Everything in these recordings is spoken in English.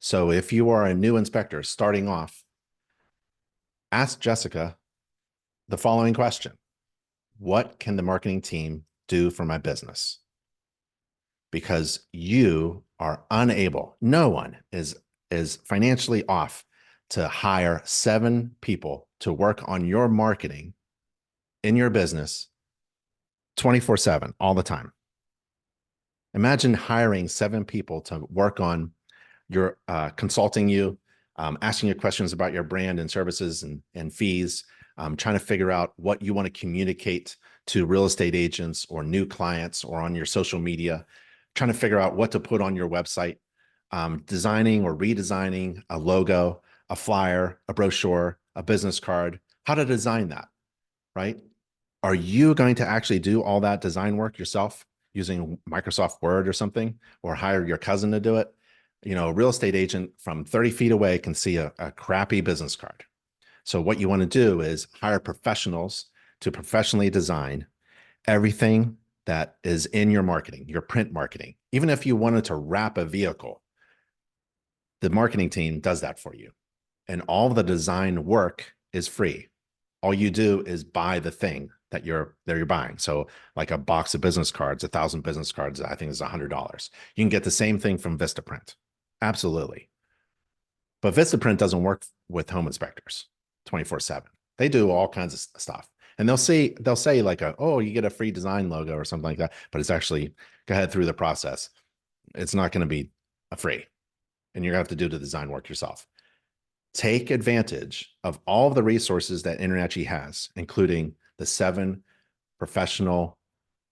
So if you are a new inspector starting off, ask Jessica the following question. What can the marketing team do for my business? Because you are unable, no one is financially off to hire 7 people to work on your marketing in your business 24/7 all the time. Imagine hiring 7 people to work on your consulting you, asking you questions about your brand and services and fees, trying to figure out what you want to communicate to real estate agents or new clients or on your social media, trying to figure out what to put on your website, designing or redesigning a logo, a flyer, a brochure, a business card, how to design that, right? Are you going to actually do all that design work yourself using Microsoft Word or something, or hire your cousin to do it? You know, a real estate agent from 30 feet away can see a crappy business card. So what you want to do is hire professionals to professionally design everything that is in your marketing, your print marketing. Even if you wanted to wrap a vehicle, the marketing team does that for you. And all the design work is free. All you do is buy the thing that you're buying. So like a box of business cards, 1,000 business cards, I think is $100. You can get the same thing from Vistaprint. Absolutely. But Vistaprint doesn't work with home inspectors 24/7. They do all kinds of stuff. And they'll say like, oh, you get a free design logo or something like that. But it's actually, go ahead through the process. It's not going to be a free. And you're going to have to do the design work yourself. Take advantage of all of the resources that InterNACHI has, including the 7 professional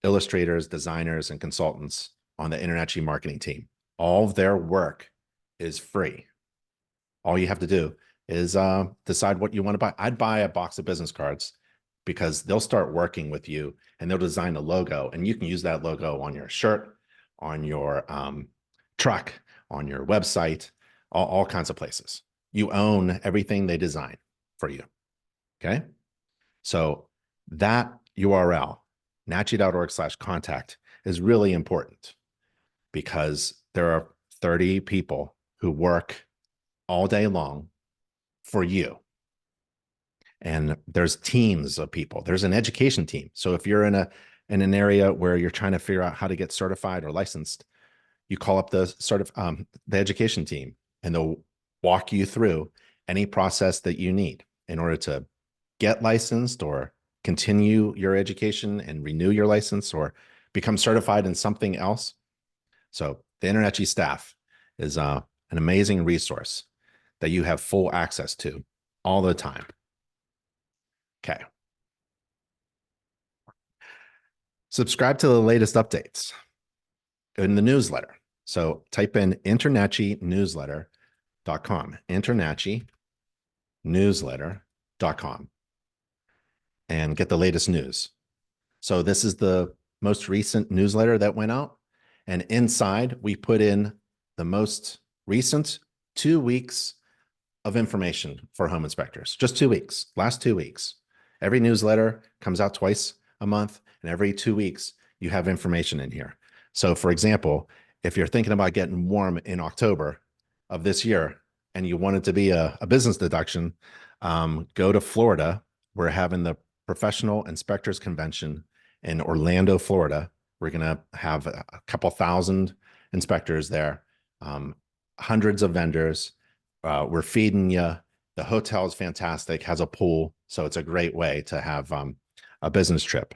illustrators, designers, and consultants on the InterNACHI marketing team. All of their work is free. All you have to do is decide what you want to buy. I'd buy a box of business cards because they'll start working with you and they'll design a logo, and you can use that logo on your shirt, on your truck, on your website, all kinds of places. You own everything they design for you. Okay. So that URL, nachi.org/contact, is really important because there are 30 people who work all day long for you. And there's teams of people. There's an education team. So if you're in an area where you're trying to figure out how to get certified or licensed, you call up the education team, and they'll walk you through any process that you need in order to get licensed or continue your education and renew your license or become certified in something else. So the InterNACHI staff is an amazing resource that you have full access to all the time. Okay. Subscribe to the latest updates in the newsletter. So type in InterNACHInewsletter.com, InterNACHInewsletter.com, and get the latest news. So this is the most recent newsletter that went out. And inside, we put in the most recent 2 weeks of information for home inspectors. Just 2 weeks, last 2 weeks. Every newsletter comes out twice a month, and every 2 weeks, you have information in here. So for example, if you're thinking about getting warm in October of this year and you want it to be a business deduction, go to Florida. We're having the Professional Inspectors Convention in Orlando, Florida. We're going to have a couple thousand inspectors there, hundreds of vendors. We're feeding you. The hotel is fantastic, has a pool. So it's a great way to have a business trip.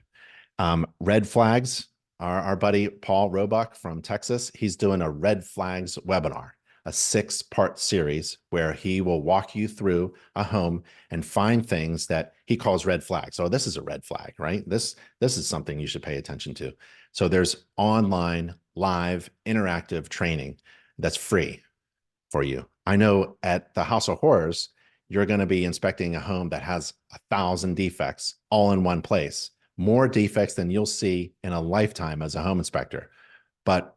Red flags. Our buddy Paul Roebuck from Texas, he's doing a red flags webinar, a 6-part series where he will walk you through a home and find things that he calls red flags. Oh, this is a red flag, right? This is something you should pay attention to. So there's online, live, interactive training that's free for you. I know at the House of Horrors, you're going to be inspecting a home that has 1,000 defects all in one place. More defects than you'll see in a lifetime as a home inspector. But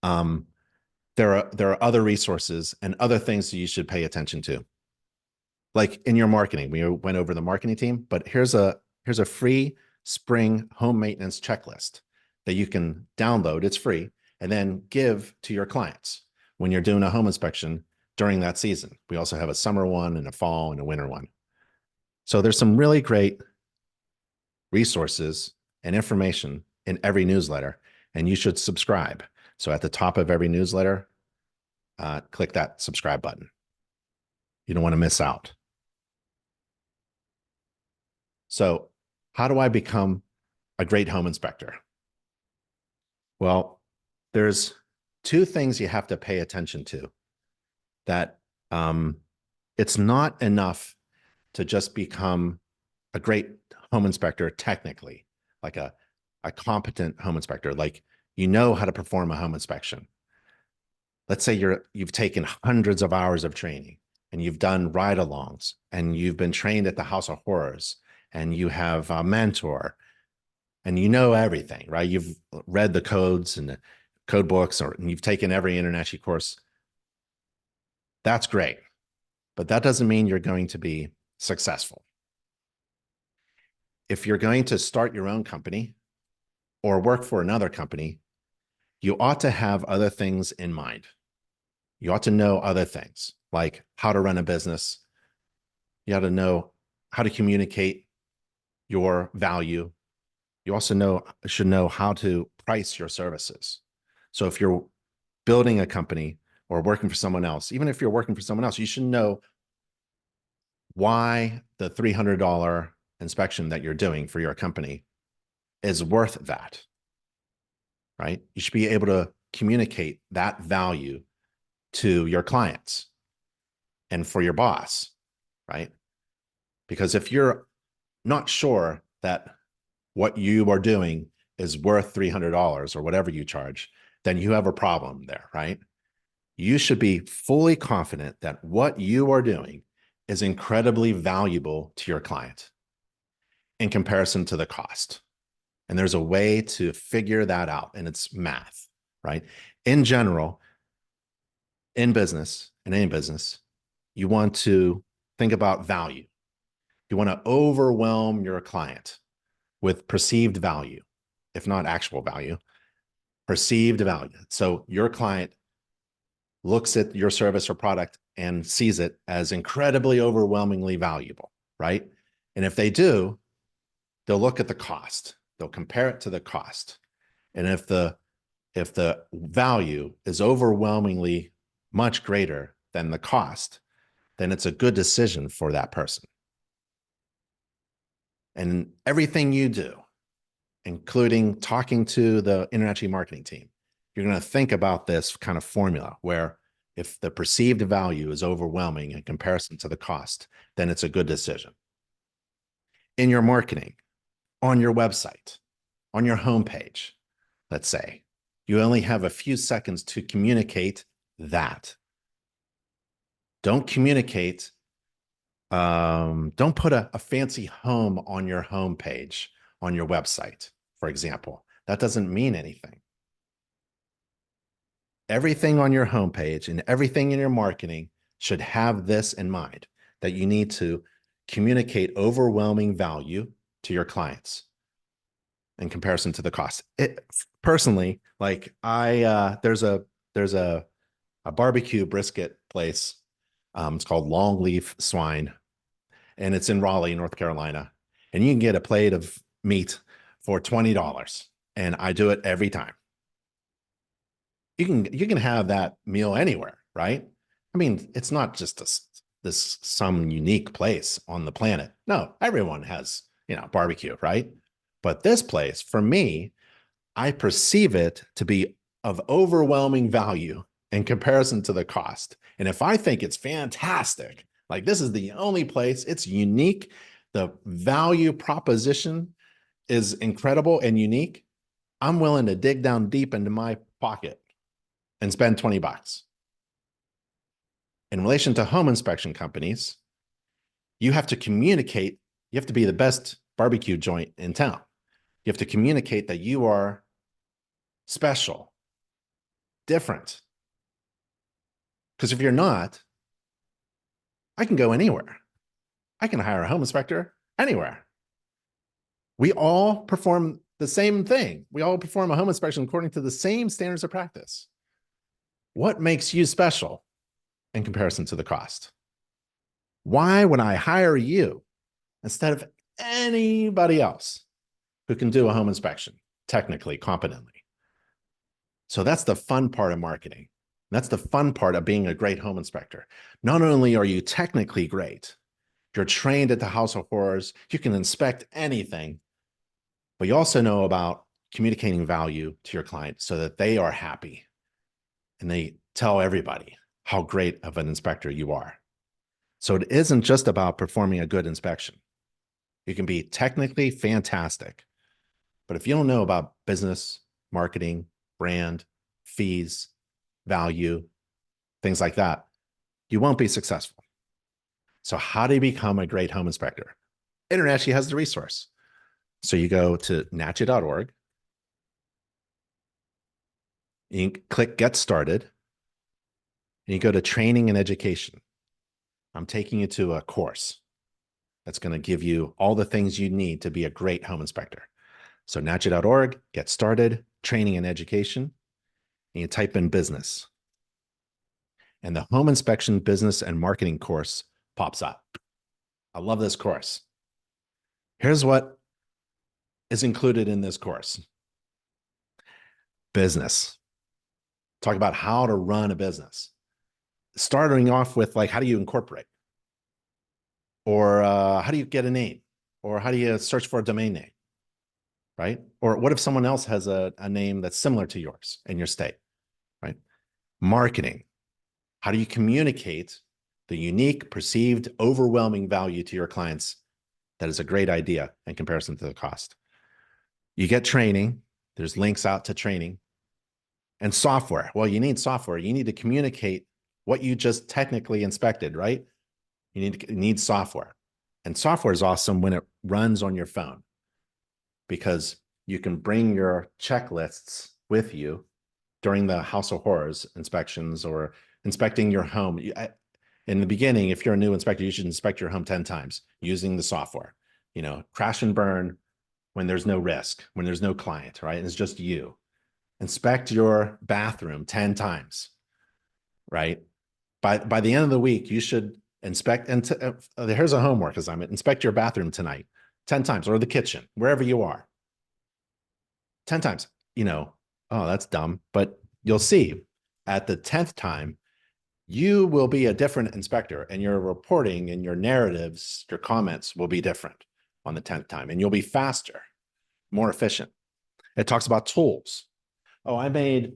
there are other resources and other things that you should pay attention to. Like in your marketing, we went over the marketing team, but here's a free spring home maintenance checklist that you can download. It's free, and then give to your clients. when you're doing a home inspection during that season. We also have a summer one and a fall and a winter one. So there's some really great resources and information in every newsletter, and you should subscribe. So at the top of every newsletter, click that subscribe button. You don't want to miss out. So how do I become a great home inspector? Well, there's two things you have to pay attention to. That it's not enough to just become a great home inspector technically, like a competent home inspector, like you know how to perform a home inspection. Let's say you've taken hundreds of hours of training and you've done ride-alongs and you've been trained at the House of Horrors and you have a mentor and you know everything, right? You've read the codes and the code books, and you've taken every InterNACHI course. That's great, but that doesn't mean you're going to be successful. If you're going to start your own company or work for another company, you ought to have other things in mind. You ought to know other things, like how to run a business. You ought to know how to communicate your value. You also should know how to price your services. So if you're building a company or working for someone else, even if you're working for someone else, you should know why the $300 inspection that you're doing for your company is worth that, right? You should be able to communicate that value to your clients and for your boss, right? Because if you're not sure that what you are doing is worth $300 or whatever you charge, then you have a problem there, right? You should be fully confident that what you are doing is incredibly valuable to your client in comparison to the cost. And there's a way to figure that out, and it's math, right? In general, in business, in any business, you want to think about value. You want to overwhelm your client with perceived value, if not actual value, perceived value. So your client looks at your service or product and sees it as incredibly overwhelmingly valuable, right? And if they do, they'll look at the cost. They'll compare it to the cost. And if the value is overwhelmingly much greater than the cost, then it's a good decision for that person. And everything you do, including talking to the InterNACHI marketing team, you're going to think about this kind of formula where if the perceived value is overwhelming in comparison to the cost, then it's a good decision. In your marketing, on your website, on your homepage, let's say, you only have a few seconds to communicate that. Don't communicate, don't put a fancy home on your homepage, on your website, for example. That doesn't mean anything. Everything on your homepage and everything in your marketing should have this in mind, that you need to communicate overwhelming value to your clients in comparison to the cost. Personally, like there's a barbecue brisket place. It's called Longleaf Swine, and it's in Raleigh, North Carolina. And you can get a plate of meat for $20, and I do it every time. You can have that meal anywhere, right? I mean, it's not just this some unique place on the planet. No, everyone has, barbecue, right? But this place, for me, I perceive it to be of overwhelming value in comparison to the cost. And if I think it's fantastic, like this is the only place, it's unique, the value proposition is incredible and unique, I'm willing to dig down deep into my pocket and spend $20. In relation to home inspection companies, you have to communicate, you have to be the best barbecue joint in town. You have to communicate that you are special, different. Because if you're not, I can go anywhere. I can hire a home inspector anywhere. We all perform the same thing. We all perform a home inspection according to the same standards of practice. What makes you special in comparison to the cost? Why would I hire you instead of anybody else who can do a home inspection technically, competently? So that's the fun part of marketing. That's the fun part of being a great home inspector. Not only are you technically great, you're trained at the House of Horrors, you can inspect anything, but you also know about communicating value to your client so that they are happy and they tell everybody how great of an inspector you are. So it isn't just about performing a good inspection. You can be technically fantastic, but if you don't know about business, marketing, brand, fees, value, things like that, you won't be successful. So how do you become a great home inspector? InterNACHI has the resource. So you go to nachi.org, you click Get Started, and you go to Training and Education. I'm taking you to a course that's going to give you all the things you need to be a great home inspector. So nachi.org, Get Started, Training and Education, and you type in business. And the home inspection business and marketing course pops up. I love this course. Here's what is included in this course. Business. Talk about how to run a business. Starting off with like, how do you incorporate? Or how do you get a name? Or how do you search for a domain name? Right? Or what if someone else has a name that's similar to yours in your state? Right? Marketing. How do you communicate the unique, perceived, overwhelming value to your clients that is a great idea in comparison to the cost? You get training. There's links out to training. And software. Well, you need software. You need to communicate what you just technically inspected, right? You need software. And software is awesome when it runs on your phone because you can bring your checklists with you during the House of Horrors inspections or inspecting your home. In the beginning, if you're a new inspector, you should inspect your home 10 times using the software. You know, crash and burn when there's no risk, when there's no client, right? And it's just you. Inspect your bathroom 10 times, right? By the end of the week, you should inspect, and here's a homework assignment, inspect your bathroom tonight 10 times, or the kitchen, wherever you are, 10 times. You know, oh, that's dumb, but you'll see at the 10th time, you will be a different inspector and your reporting and your narratives, your comments will be different on the 10th time, and you'll be faster, more efficient. It talks about tools. Oh, I made,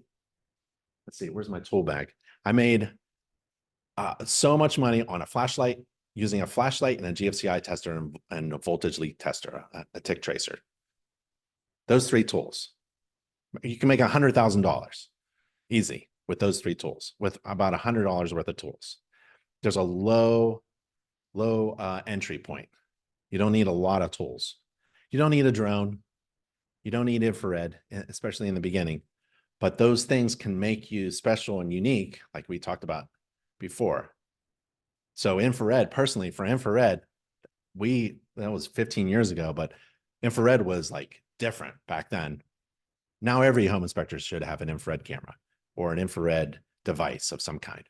let's see, where's my tool bag? I made so much money on a flashlight, using a flashlight and a GFCI tester and a voltage leak tester, a tick tracer. Those three tools. You can make $100,000 easy with those three tools, with about $100 worth of tools. There's a low entry point. You don't need a lot of tools. You don't need a drone. You don't need infrared, especially in the beginning. But those things can make you special and unique, like we talked about before. So infrared, personally, for infrared, that was 15 years ago, but infrared was like different back then. Now every home inspector should have an infrared camera or an infrared device of some kind,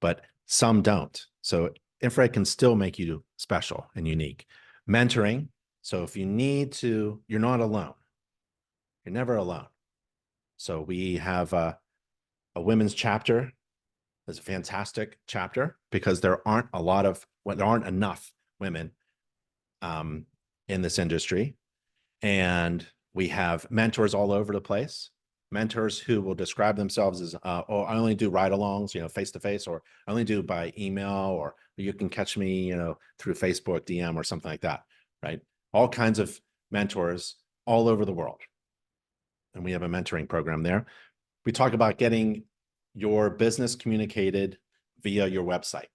but some don't. So infrared can still make you special and unique. Mentoring. So if you need to, you're not alone. You're never alone. So we have a women's chapter. It's a fantastic chapter because there aren't enough women in this industry. And we have mentors all over the place, mentors who will describe themselves as, oh, I only do ride-alongs, face-to-face, or I only do by email, or you can catch me, through Facebook DM or something like that, right? All kinds of mentors all over the world. And we have a mentoring program there. We talk about getting your business communicated via your website.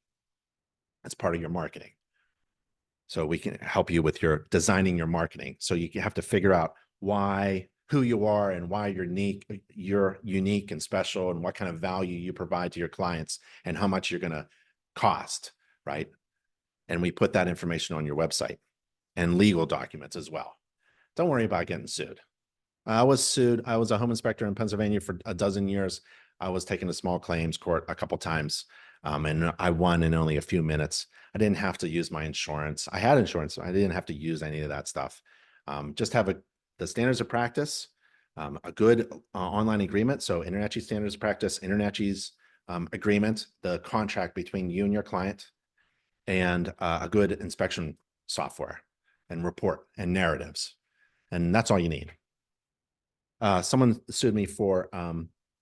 That's part of your marketing. So we can help you with your designing your marketing. So you have to figure out who you are and why you're unique and special, and what kind of value you provide to your clients and how much you're going to cost, right? And we put that information on your website, and legal documents as well. Don't worry about getting sued. I was sued. I was a home inspector in Pennsylvania for a dozen years. I was taken to small claims court a couple times, and I won in only a few minutes. I didn't have to use my insurance. I had insurance. So I didn't have to use any of that stuff. Just have the standards of practice, a good online agreement. So InterNACHI standards of practice, InterNACHI's agreement, the contract between you and your client, and a good inspection software and report and narratives. And that's all you need. Someone sued me for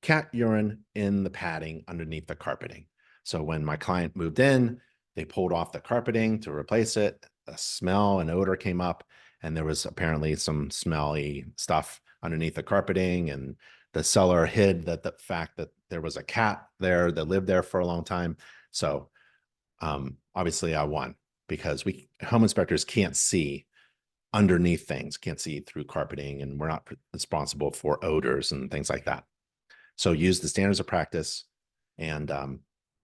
cat urine in the padding underneath the carpeting. So when my client moved in, they pulled off the carpeting to replace it. A smell and odor came up, and there was apparently some smelly stuff underneath the carpeting. And the seller hid the fact that there was a cat there that lived there for a long time. So obviously I won, because home inspectors can't see underneath things, can't see through carpeting, and we're not responsible for odors and things like that. So use the standards of practice and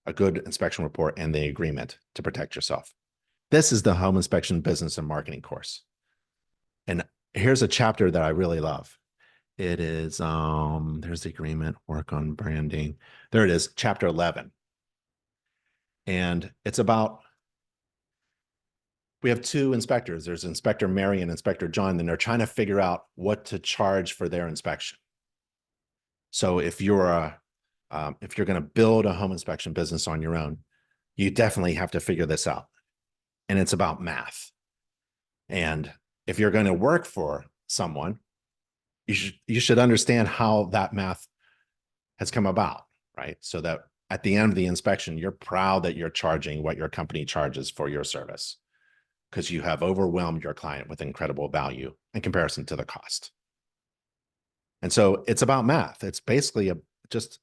a good inspection report and the agreement to protect yourself. This is the home inspection business and marketing course. And here's a chapter that I really love. It is, there's the agreement, work on branding. There it is, chapter 11. And it's about, we have two inspectors. There's Inspector Mary and Inspector John, and they're trying to figure out what to charge for their inspection. So if you're going to build a home inspection business on your own, you definitely have to figure this out. And it's about math. And if you're going to work for someone, you should understand how that math has come about, right? So that at the end of the inspection, you're proud that you're charging what your company charges for your service, because you have overwhelmed your client with incredible value in comparison to the cost. And so it's about math. It's basically just,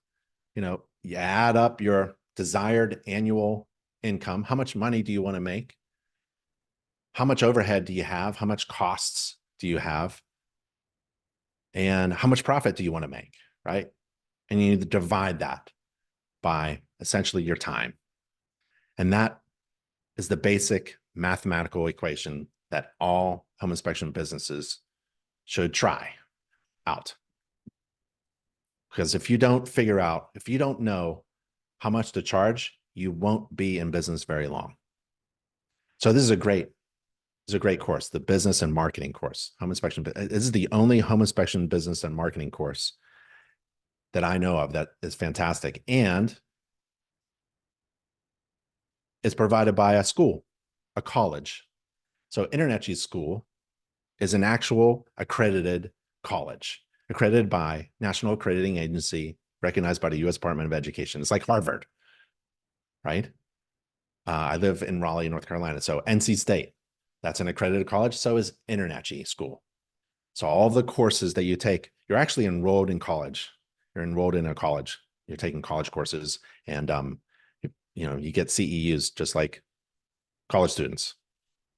you add up your desired annual income. How much money do you want to make? How much overhead do you have? How much costs do you have? And how much profit do you want to make, right? And you need to divide that by essentially your time. And that is the basic mathematical equation that all home inspection businesses should try out. Because if you don't know how much to charge, you won't be in business very long. So this is a great course, the business and marketing course, home inspection. This is the only home inspection business and marketing course that I know of that is fantastic. And it's provided by a school, a college. So InterNACHI's school is an actual accredited college, accredited by National Accrediting Agency, recognized by the U.S. Department of Education. It's like Harvard, right? I live in Raleigh, North Carolina. So NC State, that's an accredited college. So is InterNACHI school. So all of the courses that you take, you're actually enrolled in college. You're enrolled in a college. You're taking college courses, and you get CEUs just like college students.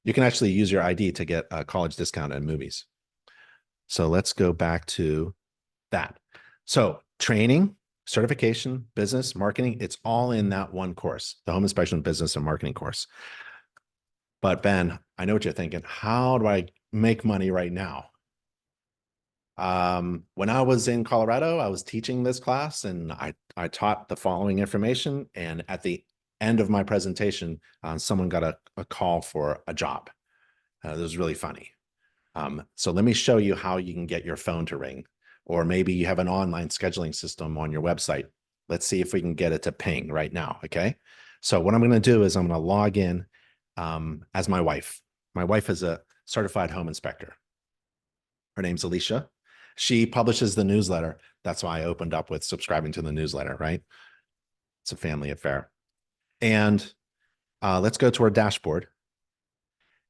You can actually use your ID to get a college discount at movies. So let's go back to that. So training, certification, business, marketing, it's all in that one course, the home inspection business and marketing course. But Ben, I know what you're thinking. How do I make money right now? When I was in Colorado, I was teaching this class, and I taught the following information. And at the end of my presentation, someone got a call for a job. It was really funny. So let me show you how you can get your phone to ring, or maybe you have an online scheduling system on your website. Let's see if we can get it to ping right now. Okay. So what I'm going to do is I'm going to log in as my wife. My wife is a certified home inspector. Her name's Alicia. She publishes the newsletter. That's why I opened up with subscribing to the newsletter, right? It's a family affair. And let's go to our dashboard.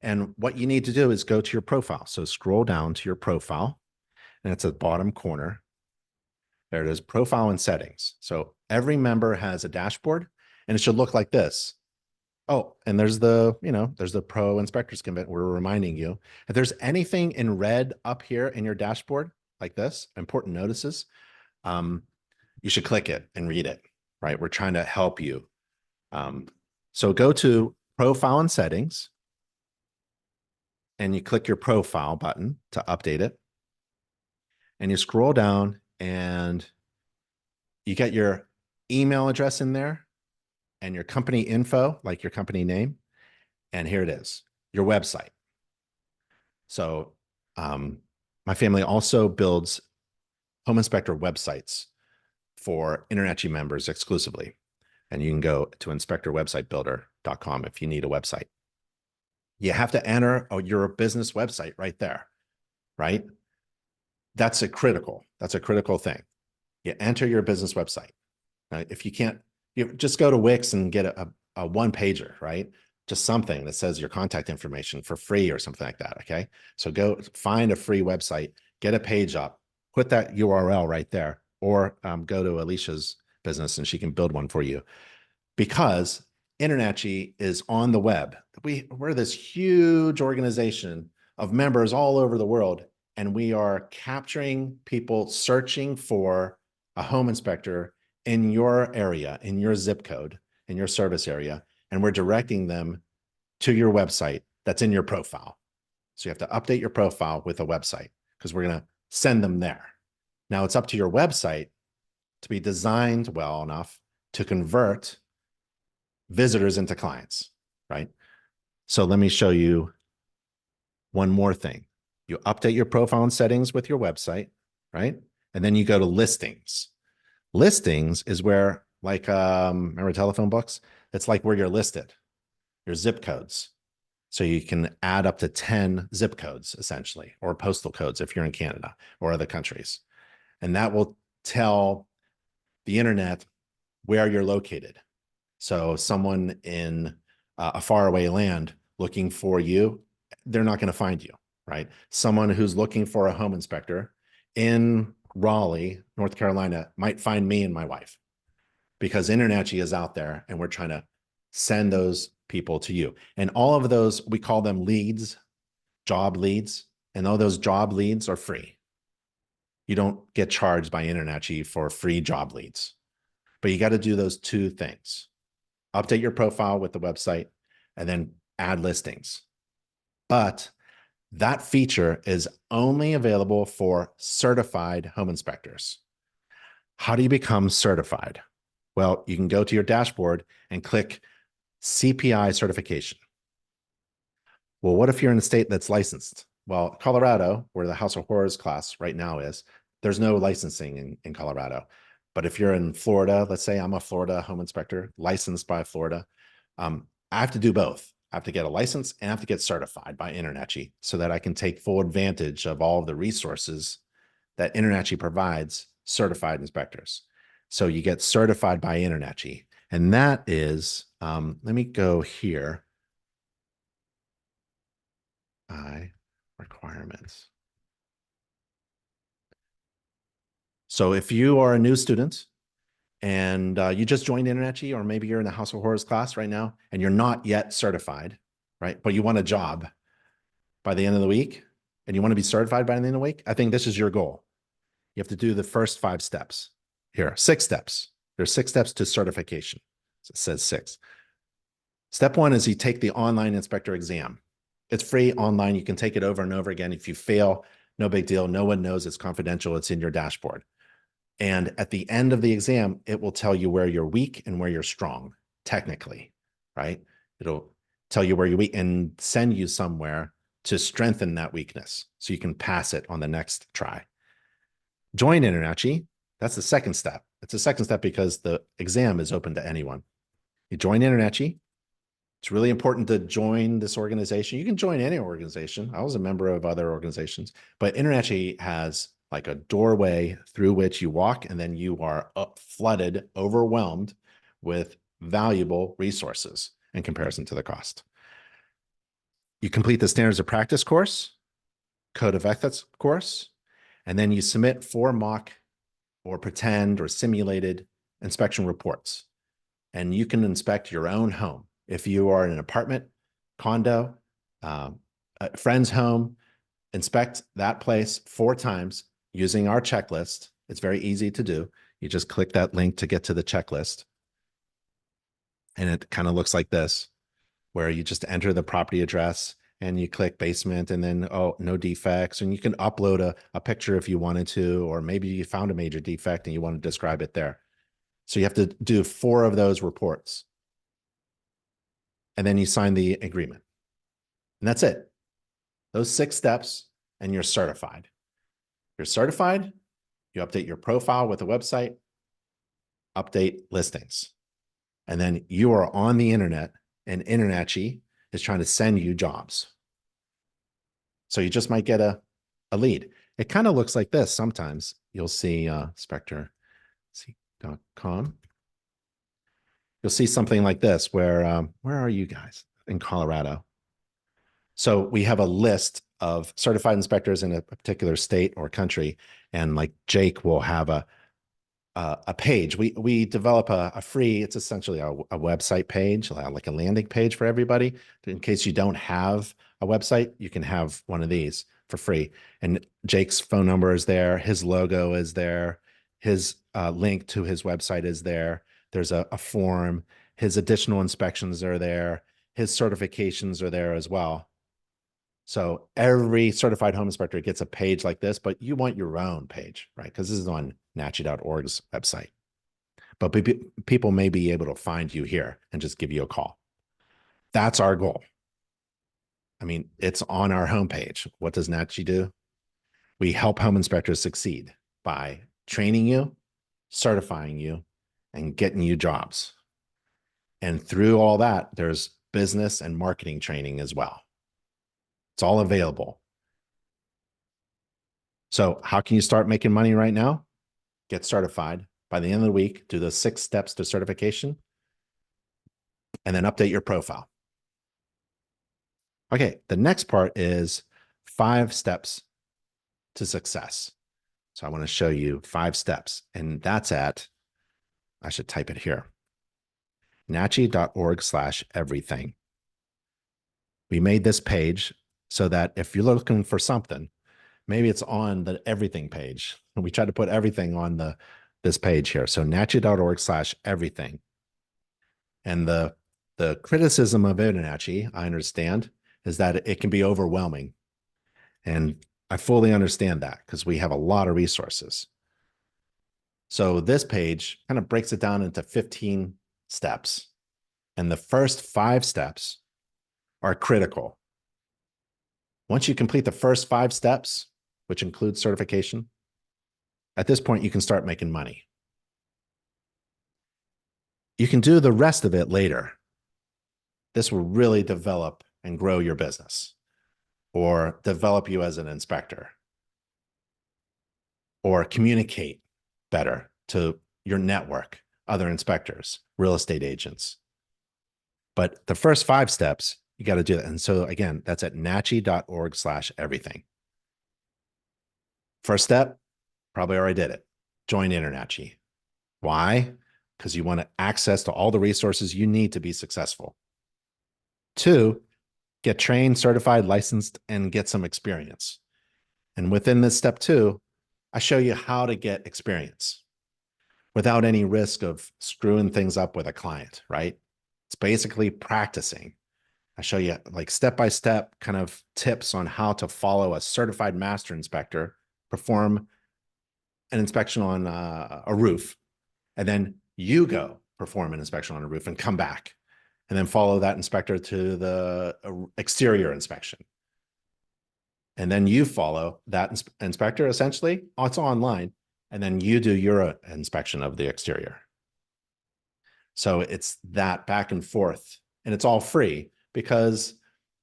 And what you need to do is go to your profile. So scroll down to your profile, and it's at the bottom corner. There it is, profile and settings. So every member has a dashboard, and it should look like this. Oh, and there's there's the pro inspectors convent. We're reminding you if there's anything in red up here in your dashboard like this, important notices, you should click it and read it, right? We're trying to help you. So go to profile and settings, and you click your profile button to update it. And you scroll down, and You get your email address in there and your company info, like your company name. And here it is, your website. So my family also builds home inspector websites for InterNACHI members exclusively. And you can go to inspectorwebsitebuilder.com if you need a website. You have to enter your business website right there, right? That's a critical thing. You enter your business website. Now, if you can't, you just go to Wix and get a one pager, right? Just something that says your contact information for free or something like that. Okay. So go find a free website, get a page up, put that URL right there, or go to Alicia's business and she can build one for you. Because InterNACHI is on the web. We're this huge organization of members all over the world, and we are capturing people searching for a home inspector in your area, in your zip code, in your service area, and we're directing them to your website that's in your profile. So you have to update your profile with a website because we're going to send them there. Now it's up to your website to be designed well enough to convert visitors into clients, right? So let me show you one more thing. You update your profile and settings with your website, right? And then you go to listings. Listings is where, like, remember telephone books? It's like where you're listed, your zip codes. So you can add up to 10 zip codes, essentially, or postal codes if you're in Canada or other countries. And that will tell the internet where you're located. So someone in a faraway land looking for you, they're not going to find you, right? Someone who's looking for a home inspector in Raleigh, North Carolina, might find me and my wife because InterNACHI is out there and we're trying to send those people to you. And all of those, we call them leads, job leads, and all those job leads are free. You don't get charged by InterNACHI for free job leads, but you got to do those two things. Update your profile with the website and then add listings. But that feature is only available for certified home inspectors. How do you become certified? Well, you can go to your dashboard and click CPI certification. Well, what if you're in a state that's licensed? Well, Colorado, where the House of Horrors class right now is, there's no licensing in Colorado. But if you're in Florida, let's say I'm a Florida home inspector licensed by Florida, I have to do both. I have to get a license and I have to get certified by InterNACHI so that I can take full advantage of all of the resources that InterNACHI provides certified inspectors. So you get certified by InterNACHI. And that is, let me go here. Requirements. So if you are a new student and you just joined InterNACHI, or maybe you're in the House of Horrors class right now and you're not yet certified, right? But you want a job by the end of the week and you want to be certified by the end of the week, I think this is your goal. You have to do the first 5 steps. Here, 6 steps. There's 6 steps to certification. So it says 6. Step 1 is you take the online inspector exam. It's free online. You can take it over and over again. If you fail, no big deal. No one knows. It's confidential. It's in your dashboard. And at the end of the exam, it will tell you where you're weak and where you're strong, technically, right? It'll tell you where you're weak and send you somewhere to strengthen that weakness so you can pass it on the next try. Join InterNACHI. That's the second step. It's the second step because the exam is open to anyone. You join InterNACHI. It's really important to join this organization. You can join any organization. I was a member of other organizations, but InterNACHI has like a doorway through which you walk, and then you are flooded, overwhelmed with valuable resources in comparison to the cost. You complete the standards of practice course, code of ethics course, and then you submit 4 mock or pretend or simulated inspection reports. And you can inspect your own home. If you are in an apartment, condo, a friend's home, inspect that place 4 times using our checklist. It's very easy to do. You just click that link to get to the checklist. And it kind of looks like this, where you just enter the property address and you click basement and then, oh, no defects. And you can upload a picture if you wanted to, or maybe you found a major defect and you want to describe it there. So you have to do 4 of those reports. And then you sign the agreement. And that's it. Those 6 steps, and you're certified. You're certified, you update your profile with a website, update listings. And then you are on the internet, and InterNACHI is trying to send you jobs. So you just might get a lead. It kind of looks like this. Sometimes you'll see spectre.com. You'll see something like this where are you guys in Colorado? So we have a list of certified inspectors in a particular state or country. And like Jake will have a page. We develop a free, it's essentially a website page, like a landing page for everybody. In case you don't have a website, you can have one of these for free. And Jake's phone number is there. His logo is there. His link to his website is there. There's a form. His additional inspections are there. His certifications are there as well. So every certified home inspector gets a page like this, but you want your own page, right? Because this is on NACHI.org's website. But people may be able to find you here and just give you a call. That's our goal. I mean, it's on our homepage. What does NACHI do? We help home inspectors succeed by training you, certifying you, and getting you jobs. And through all that, there's business and marketing training as well. It's all available. So how can you start making money right now? Get certified. By the end of the week, do those 6 steps to certification, and then update your profile. Okay, the next part is 5 steps to success. So I want to show you 5 steps, and that's at, I should type it here, nachi.org/everything. We made this page so that if you're looking for something, maybe it's on the everything page. We try to put everything on this page here. So nachi.org/everything. And the criticism of InterNACHI, I understand, is that it can be overwhelming. And I fully understand that because we have a lot of resources. So this page kind of breaks it down into 15 steps. And the first 5 steps are critical. Once you complete the first 5 steps, which includes certification, at this point, you can start making money. You can do the rest of it later. This will really develop and grow your business, or develop you as an inspector, or communicate better to your network, other inspectors, real estate agents. But the first 5 steps, you got to do that. And so again, that's at nachi.org/everything. First step, probably already did it. Join InterNACHI. Why? Because you want access to all the resources you need to be successful. 2, get trained, certified, licensed, and get some experience. And within this step 2, I show you how to get experience without any risk of screwing things up with a client, right? It's basically practicing. I show you like step-by-step kind of tips on how to follow a certified master inspector, perform an inspection on a roof, and then you go perform an inspection on a roof and come back, and then follow that inspector to the exterior inspection. And then you follow that inspector, essentially. It's online, and then you do your inspection of the exterior. So it's that back and forth, and it's all free because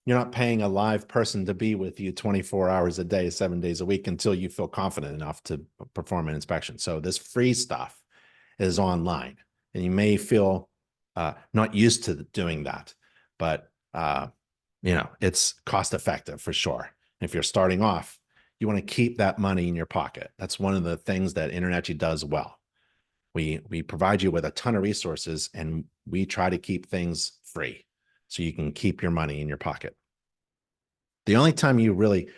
you're not paying a live person to be with you 24 hours a day, 7 days a week until you feel confident enough to perform an inspection. So this free stuff is online, and you may feel not used to doing that, but it's cost effective for sure. If you're starting off, you want to keep that money in your pocket. That's one of the things that InterNACHI does well. We provide you with a ton of resources, and we try to keep things free so you can keep your money in your pocket. The only time you really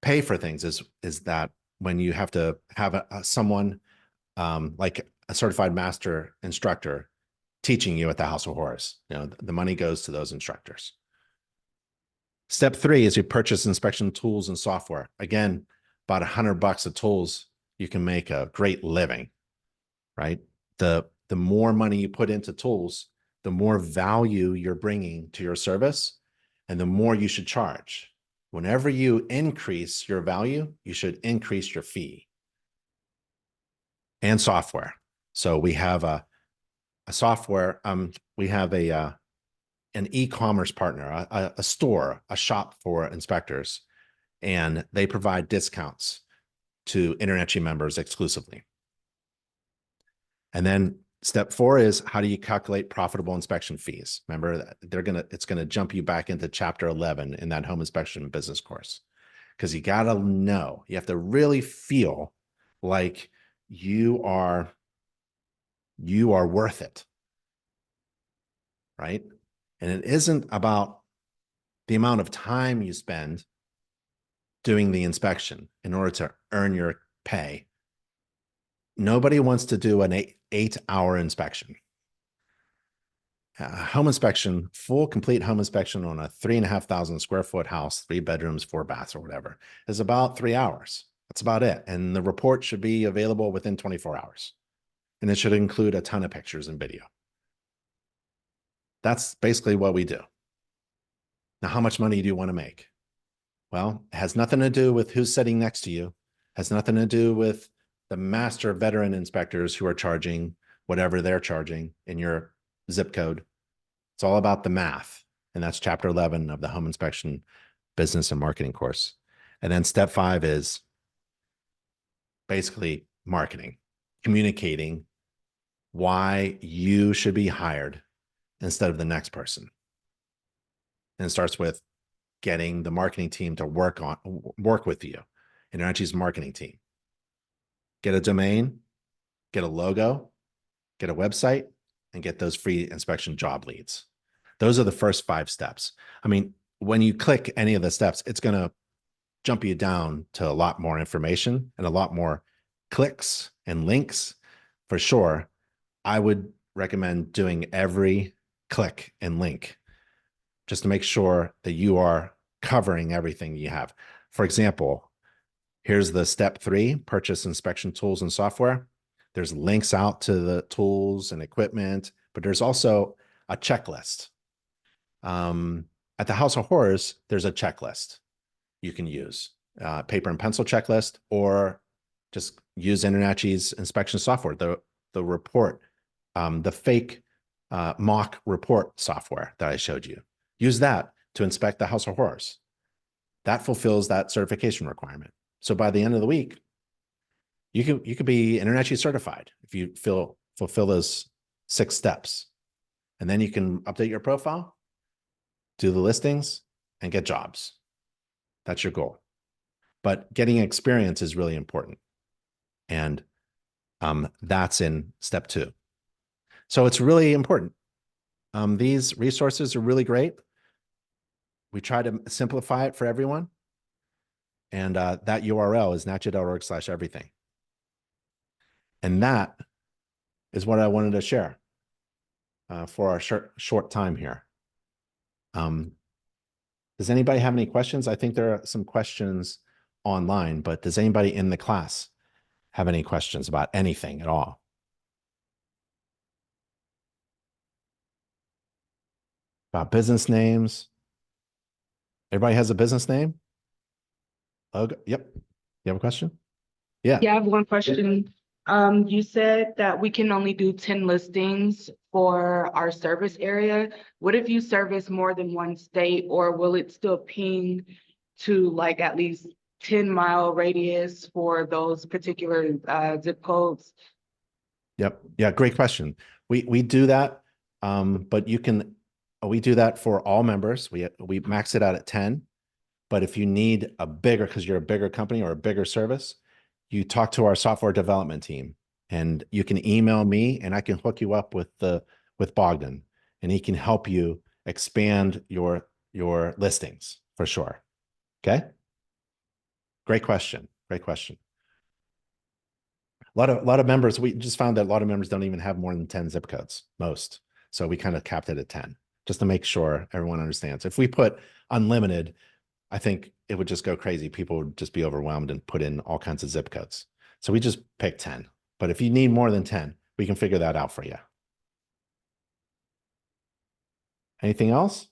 pay for things is that when you have to have someone like a certified master instructor teaching you at the House of Horrors. The money goes to those instructors. Step 3 is you purchase inspection tools and software. Again, about $100 of tools, you can make a great living, right? The more money you put into tools, the more value you're bringing to your service, and the more you should charge. Whenever you increase your value, you should increase your fee. And software. So we have a software, we have an e-commerce partner, a store, a shop for inspectors, and they provide discounts to InterNACHI members exclusively. And then step 4 is, how do you calculate profitable inspection fees? Remember, it's gonna jump you back into chapter 11 in that home inspection business course, because you gotta know, you have to really feel like you are worth it, right? And it isn't about the amount of time you spend doing the inspection in order to earn your pay. Nobody wants to do an 8-hour inspection. Home inspection, full complete home inspection on a 3,500 square foot house, 3 bedrooms, 4 baths, or whatever, is about 3 hours. That's about it. And the report should be available within 24 hours. And it should include a ton of pictures and video. That's basically what we do. Now, how much money do you want to make? Well, it has nothing to do with who's sitting next to you. It has nothing to do with the master veteran inspectors who are charging whatever they're charging in your zip code. It's all about the math. And that's chapter 11 of the home inspection business and marketing course. And then step 5 is basically marketing, communicating why you should be hired instead of the next person. And it starts with getting the marketing team to work with you, InterNACHI's marketing team. Get a domain, get a logo, get a website, and get those free inspection job leads. Those are the first 5 steps. I mean, when you click any of the steps, it's going to jump you down to a lot more information and a lot more clicks and links for sure. I would recommend doing every click and link just to make sure that you are covering everything you have. For example, here's the step 3, purchase inspection tools and software. There's links out to the tools and equipment, but there's also a checklist. At the House of Horrors, there's a checklist you can use, paper and pencil checklist, or just use InterNACHI's inspection software, the report, the fake mock report software that I showed you. Use that to inspect the House of Horrors. That fulfills that certification requirement. So by the end of the week, you could be InterNACHI certified if you fulfill those 6 steps. And then you can update your profile, do the listings, and get jobs. That's your goal. But getting experience is really important. And that's in step 2. So it's really important. These resources are really great. We try to simplify it for everyone. And that URL is nachi.org/everything. And that is what I wanted to share for our short time here. Does anybody have any questions? I think there are some questions online, but does anybody in the class have any questions about anything at all? About business names? Everybody has a business name? Oh, yep. You have a question? Yeah. Yeah, I have one question. You said that we can only do 10 listings for our service area. What if you service more than one state, or will it still ping to like at least 10-mile radius for those particular zip codes? Yep. Yeah, great question. We do that, but we do that for all members. We max it out at 10. But if you need a bigger, because you're a bigger company or a bigger service, you talk to our software development team, and you can email me and I can hook you up with Bogdan, and he can help you expand your listings for sure. Okay. Great question. Great question. A lot of members, we just found that a lot of members don't even have more than 10 zip codes, most. So we kind of capped it at 10, just to make sure everyone understands. If we put unlimited, I think it would just go crazy. People would just be overwhelmed and put in all kinds of zip codes. So we just picked 10. But if you need more than 10, We can figure that out for you. Anything else?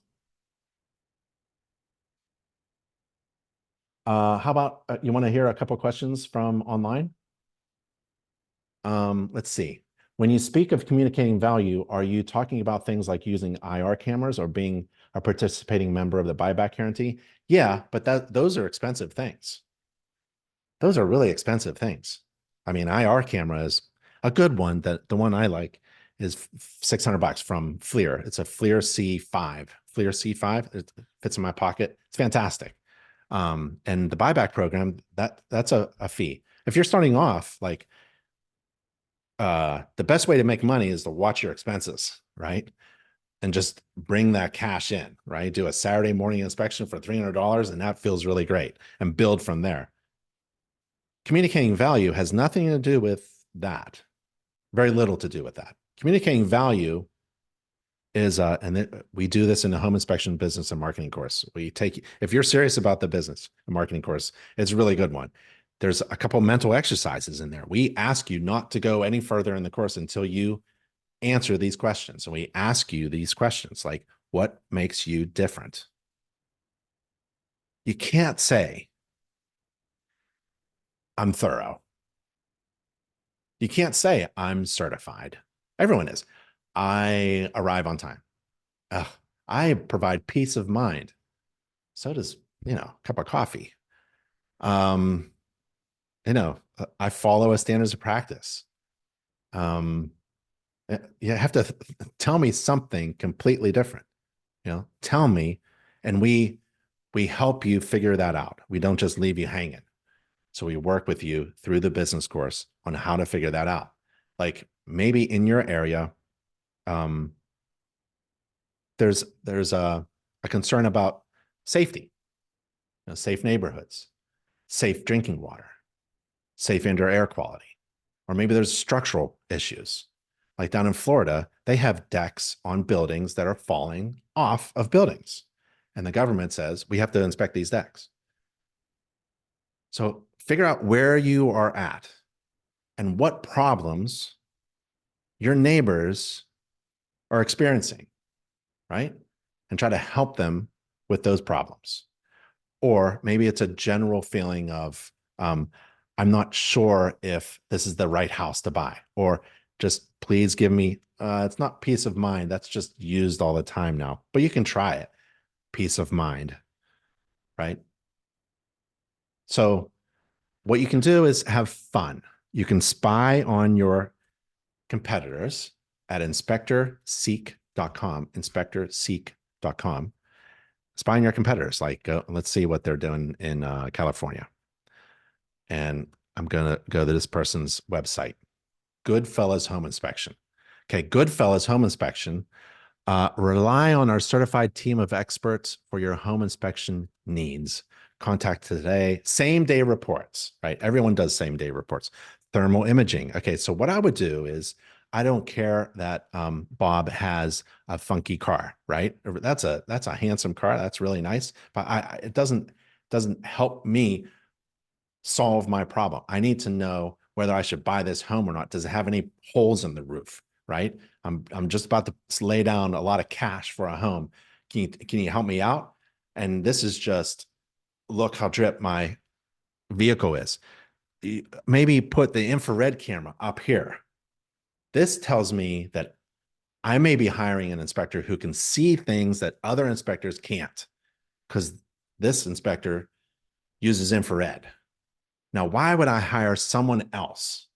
How about you want to hear a couple questions from online? Let's see. When you speak of communicating value, are you talking about things like using IR cameras or being a participating member of the buyback guarantee? Yeah, but those are expensive things. Those are really expensive things. I mean, IR camera is a good one. That the one I like is $600 from FLIR. It's a FLIR C5. FLIR C5. It fits in my pocket. It's fantastic. And the buyback program, that's a fee. If you're starting off, like the best way to make money is to watch your expenses, right? And just bring that cash in, right? Do a Saturday morning inspection for $300, and that feels really great, and build from there. Communicating value has nothing to do with that. Very little to do with that. Communicating value is, we do this in the home inspection business and marketing course. We take, if you're serious about the business and marketing course, it's a really good one. There's a couple mental exercises in there. We ask you not to go any further in the course until you answer these questions. And we ask you these questions like, what makes you different? You can't say, I'm thorough. You can't say, I'm certified. Everyone is. I arrive on time. Ugh, I provide peace of mind. So does, a cup of coffee. I follow a standards of practice. You have to tell me something completely different. Tell me, and we help you figure that out. We don't just leave you hanging. So we work with you through the business course on how to figure that out. Like maybe in your area, there's a concern about safety, safe neighborhoods, safe drinking water, safe indoor air quality, or maybe there's structural issues. Like down in Florida, they have decks on buildings that are falling off of buildings. And the government says, we have to inspect these decks. So figure out where you are at and what problems your neighbors are experiencing, right? And try to help them with those problems. Or maybe it's a general feeling of, I'm not sure if this is the right house to buy, or just please give me, it's not peace of mind. That's just used all the time now, but you can try it. Peace of mind, right? So what you can do is have fun. You can spy on your competitors at inspectorseek.com. Spy on your competitors. Like, let's see what they're doing in California. And I'm going to go to this person's website, Goodfellas Home Inspection. Okay, Goodfellas Home Inspection. Rely on our certified team of experts for your home inspection needs. Contact today. Same day reports, right? Everyone does same day reports. Thermal imaging. Okay, so what I would do is, I don't care that Bob has a funky car, right? That's a handsome car. That's really nice, but it doesn't help me solve my problem. I need to know whether I should buy this home or not. Does it have any holes in the roof, right? I'm just about to lay down a lot of cash for a home. Can you help me out? And this is just, look how drip my vehicle is. Maybe put the infrared camera up here. This tells me that I may be hiring an inspector who can see things that other inspectors can't, because this inspector uses infrared. Now, why would I hire someone else?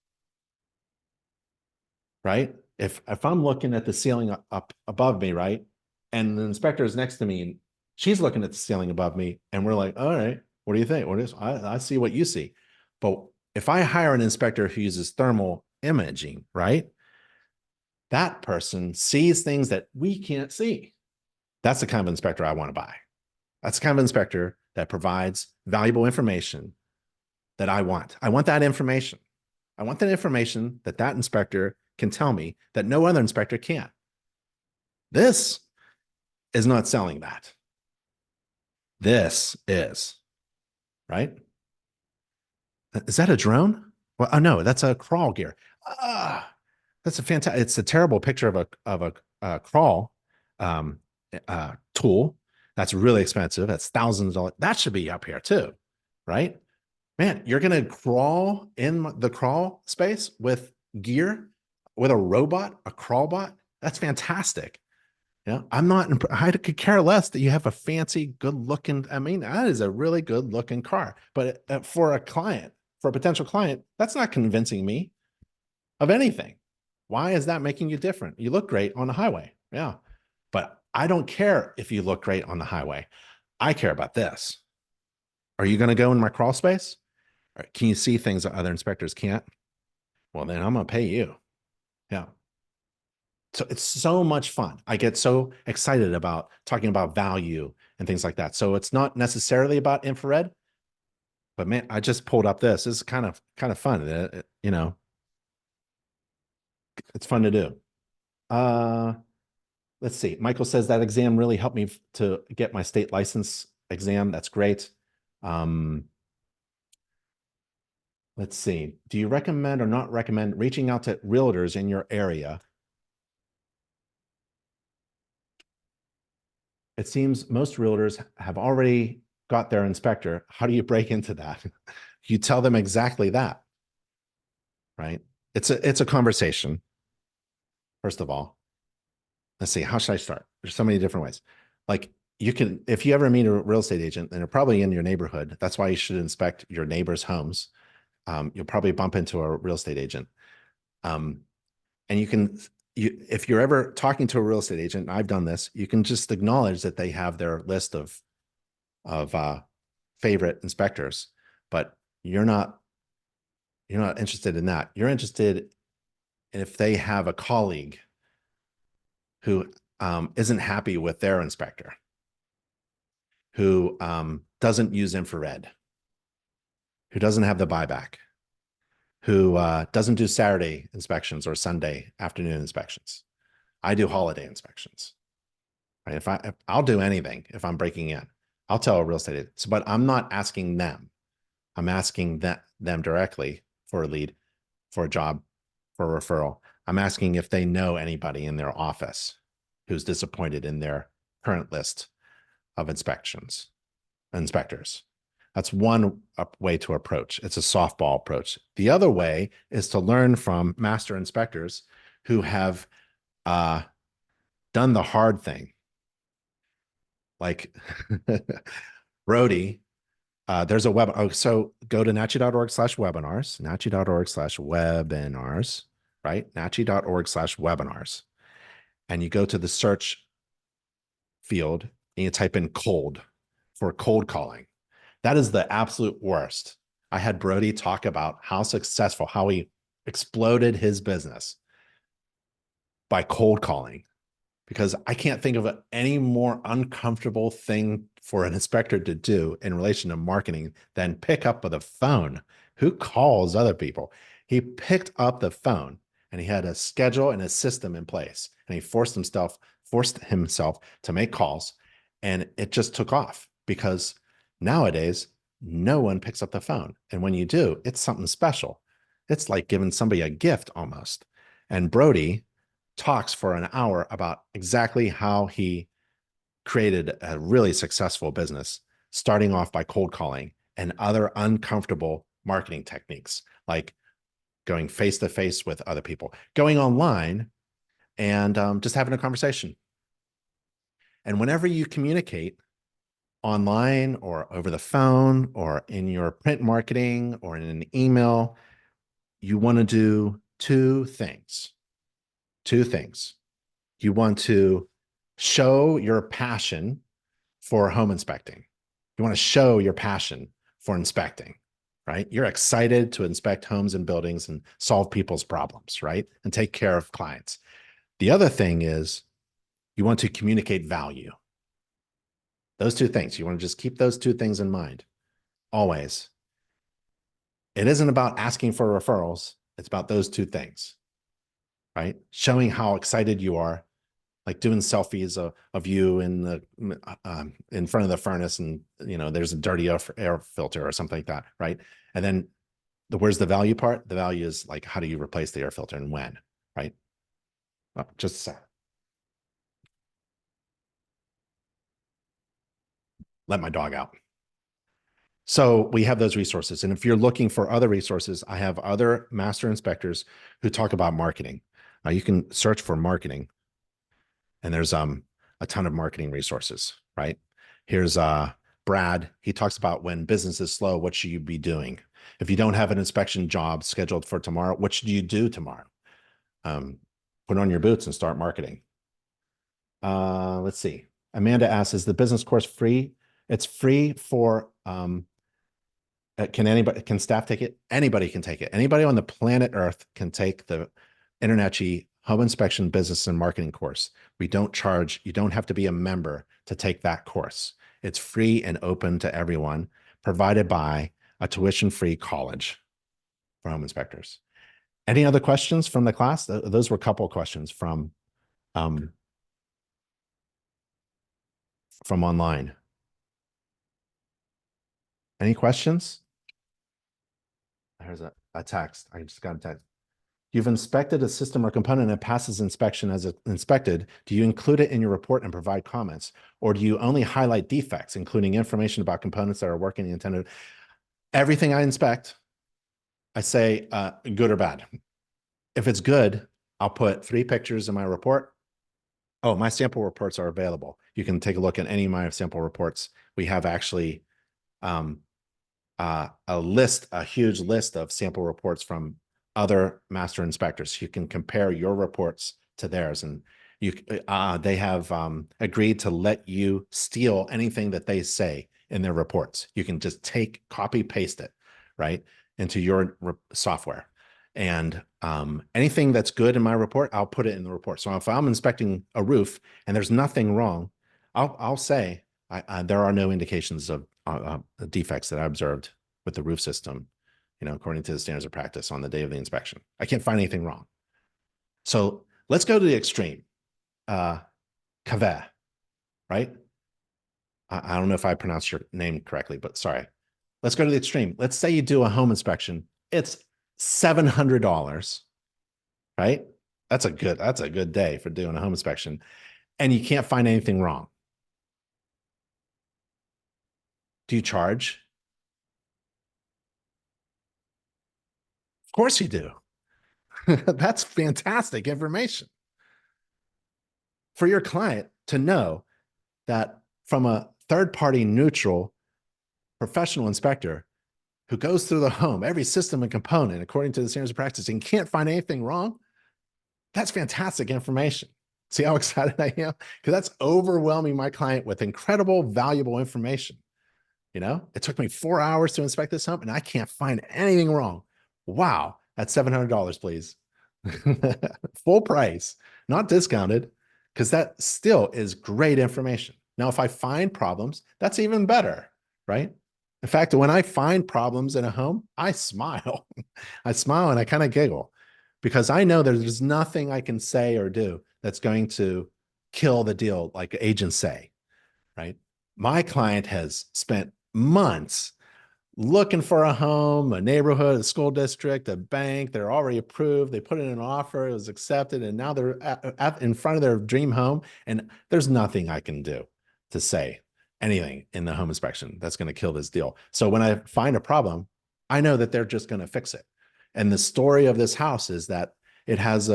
Right? If I'm looking at the ceiling up above me, right, and the inspector is next to me, and she's looking at the ceiling above me, and we're like, all right, what do you think? I see what you see. But if I hire an inspector who uses thermal imaging, right, that person sees things that we can't see. That's the kind of inspector I want to buy. That's the kind of inspector that provides valuable information that I want. I want that information. I want that information that inspector can tell me that no other inspector can. This is not selling that. This is, right? Is that a drone? Well, oh no, that's a crawl gear. That's a fantastic, it's a terrible picture of a crawl tool. That's really expensive. That's thousands of dollars. That should be up here too, right? Man, you're going to crawl in the crawl space with gear, with a robot, a crawl bot. That's fantastic. Yeah, I'm not, I could care less that you have a fancy, good looking, I mean, that is a really good looking car. But for a client, for a potential client, that's not convincing me of anything. Why is that making you different? You look great on the highway. Yeah. But I don't care if you look great on the highway. I care about this. Are you going to go in my crawl space? Or can you see things that other inspectors can't? Well, then I'm going to pay you. Yeah. So it's so much fun. I get so excited about talking about value and things like that. So it's not necessarily about infrared, but man, I just pulled up this. This is kind of fun. You know, it's fun to do. Uh, let's see. Michael says that exam really helped me to get my state license exam. That's great. Let's see. Do you recommend or not recommend reaching out to realtors in your area? It seems most realtors have already got their inspector. How do you break into that? You tell them exactly that, right? It's a conversation. First of all, let's see, how should I start? There's so many different ways. Like you can, if you ever meet a real estate agent, and they're probably in your neighborhood, that's why you should inspect your neighbors' homes. You'll probably bump into a real estate agent. And you can, if you're ever talking to a real estate agent, and I've done this, you can just acknowledge that they have their list of favorite inspectors, but you're not interested in that. You're interested if they have a colleague who isn't happy with their inspector, who doesn't use infrared, who doesn't have the buyback, who doesn't do Saturday inspections or Sunday afternoon inspections. I do holiday inspections. Right? If I'll do anything if I'm breaking in, I'll tell a real estate agent. So, but I'm not asking them. I'm asking them directly for a lead, for a job, for a referral. I'm asking if they know anybody in their office who's disappointed in their current list of inspectors. That's one way to approach. It's a softball approach. The other way is to learn from master inspectors who have done the hard thing. Like Brody, there's a web. Oh, so go to nachi.org/webinars, nachi.org/webinars, right? nachi.org/webinars. And you go to the search field and you type in cold for cold calling. That is the absolute worst. I had Brody talk about how successful, how he exploded his business by cold calling, because I can't think of any more uncomfortable thing for an inspector to do in relation to marketing than pick up the phone. Who calls other people? He picked up the phone and he had a schedule and a system in place, and he forced himself to make calls, and it just took off because nowadays no one picks up the phone. And when you do, it's something special. It's like giving somebody a gift almost. And Brody talks for an hour about exactly how he created a really successful business, starting off by cold calling and other uncomfortable marketing techniques, like going face to face with other people, going online, and just having a conversation. And whenever you communicate online or over the phone or in your print marketing or in an email, you want to do two things. You want to show your passion for home inspecting. You want to show your passion for inspecting, right? You're excited to inspect homes and buildings and solve people's problems, right? And take care of clients. The other thing is you want to communicate value. Those two things. You want to just keep those two things in mind always. It isn't about asking for referrals. It's about those two things, right? Showing how excited you are, like doing selfies of you in the in front of the furnace, and there's a dirty air filter or something like that, right? And then where's the value part? The value is like, how do you replace the air filter and when, right? Oh, just a sec. Let my dog out. So we have those resources. And if you're looking for other resources, I have other master inspectors who talk about marketing. You can search for marketing, and there's a ton of marketing resources, right? Here's Brad. He talks about when business is slow, what should you be doing? If you don't have an inspection job scheduled for tomorrow, what should you do tomorrow? Put on your boots and start marketing. Let's see. Amanda asks, is the business course free? It's free for can staff take it? Anybody can take it. Anybody on the planet Earth can take the InterNACHI home inspection business and marketing course. We don't charge. You don't have to be a member to take that course. It's free and open to everyone, provided by a tuition-free college for home inspectors. Any other questions from the class? Those were a couple of questions from online. Any questions? There's a text. I just got a text. You've inspected a system or component and it passes inspection as inspected. Do you include it in your report and provide comments? Or do you only highlight defects, including information about components that are working intended? Everything I inspect, I say good or bad. If it's good, I'll put 3 pictures in my report. Oh, my sample reports are available. You can take a look at any of my sample reports. We have actually a huge list of sample reports from other master inspectors. You can compare your reports to theirs, and they have agreed to let you steal anything that they say in their reports. You can just copy, paste it, right, into your software. And anything that's good in my report, I'll put it in the report. So if I'm inspecting a roof and there's nothing wrong, I'll say there are no indications of defects that I observed with the roof system, according to the standards of practice on the day of the inspection. I can't find anything wrong. So let's go to the extreme. Kaveh, right? I don't know if I pronounced your name correctly, but sorry. Let's go to the extreme. Let's say you do a home inspection. It's $700, right? That's a good day for doing a home inspection. And you can't find anything wrong. Do you charge? Of course you do. That's fantastic information for your client to know that from a third-party neutral professional inspector who goes through the home, every system and component according to the standards of practice, and can't find anything wrong. That's fantastic information. See how excited I am? Because that's overwhelming my client with incredible, valuable information. It took me 4 hours to inspect this home and I can't find anything wrong. Wow, that's $700, please. Full price, not discounted, because that still is great information. Now, if I find problems, that's even better, right? In fact, when I find problems in a home, I smile. I smile and I kind of giggle because I know there's nothing I can say or do that's going to kill the deal like agents say, right? My client has spent months looking for a home, a neighborhood, a school district, a bank. They're already approved. They put in an offer. It was accepted. And now they're in front of their dream home. And there's nothing I can do to say anything in the home inspection that's going to kill this deal. So when I find a problem, I know that they're just going to fix it. And the story of this house is that it has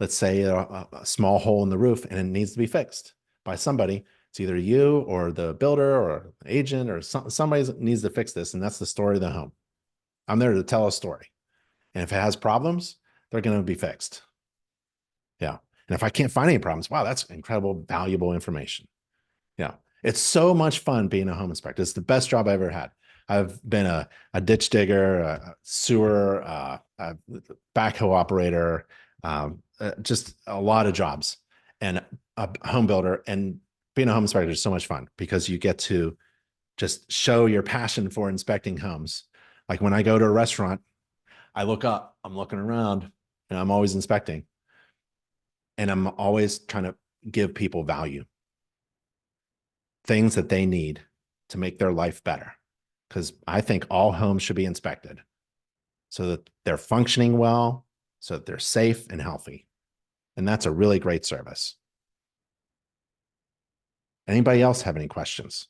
let's say a small hole in the roof and it needs to be fixed by somebody. It's either you or the builder or agent or somebody needs to fix this. And that's the story of the home. I'm there to tell a story. And if it has problems, they're going to be fixed. Yeah. And if I can't find any problems, wow, that's incredible, valuable information. Yeah. It's so much fun being a home inspector. It's the best job I ever had. I've been a ditch digger, a sewer, a backhoe operator, just a lot of jobs, and a home builder. And being a home inspector is so much fun because you get to just show your passion for inspecting homes. Like when I go to a restaurant, I look up, I'm looking around, and I'm always inspecting. And I'm always trying to give people value, things that they need to make their life better. Because I think all homes should be inspected so that they're functioning well, so that they're safe and healthy. And that's a really great service. Anybody else have any questions?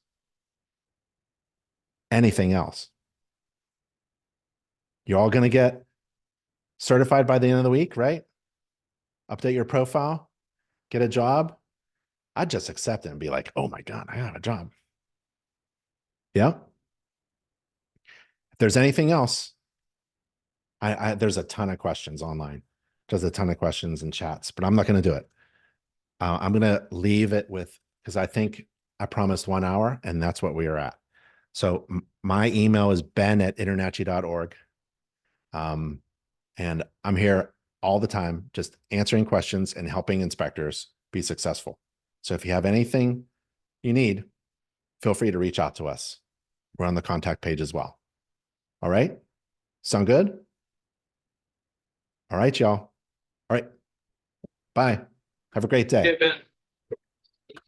Anything else? You're all going to get certified by the end of the week, right? Update your profile, get a job. I'd just accept it and be like, oh my God, I have a job. Yeah. If there's anything else, there's a ton of questions online. There's a ton of questions and chats, but I'm not going to do it. I'm going to leave it with, because I think I promised 1 hour and that's what we are at. So my email is ben@internachi.org. And I'm here all the time, just answering questions and helping inspectors be successful. So if you have anything you need, feel free to reach out to us. We're on the contact page as well. All right. Sound good? All right, y'all. All right. Bye. Have a great day. Yeah, Ben.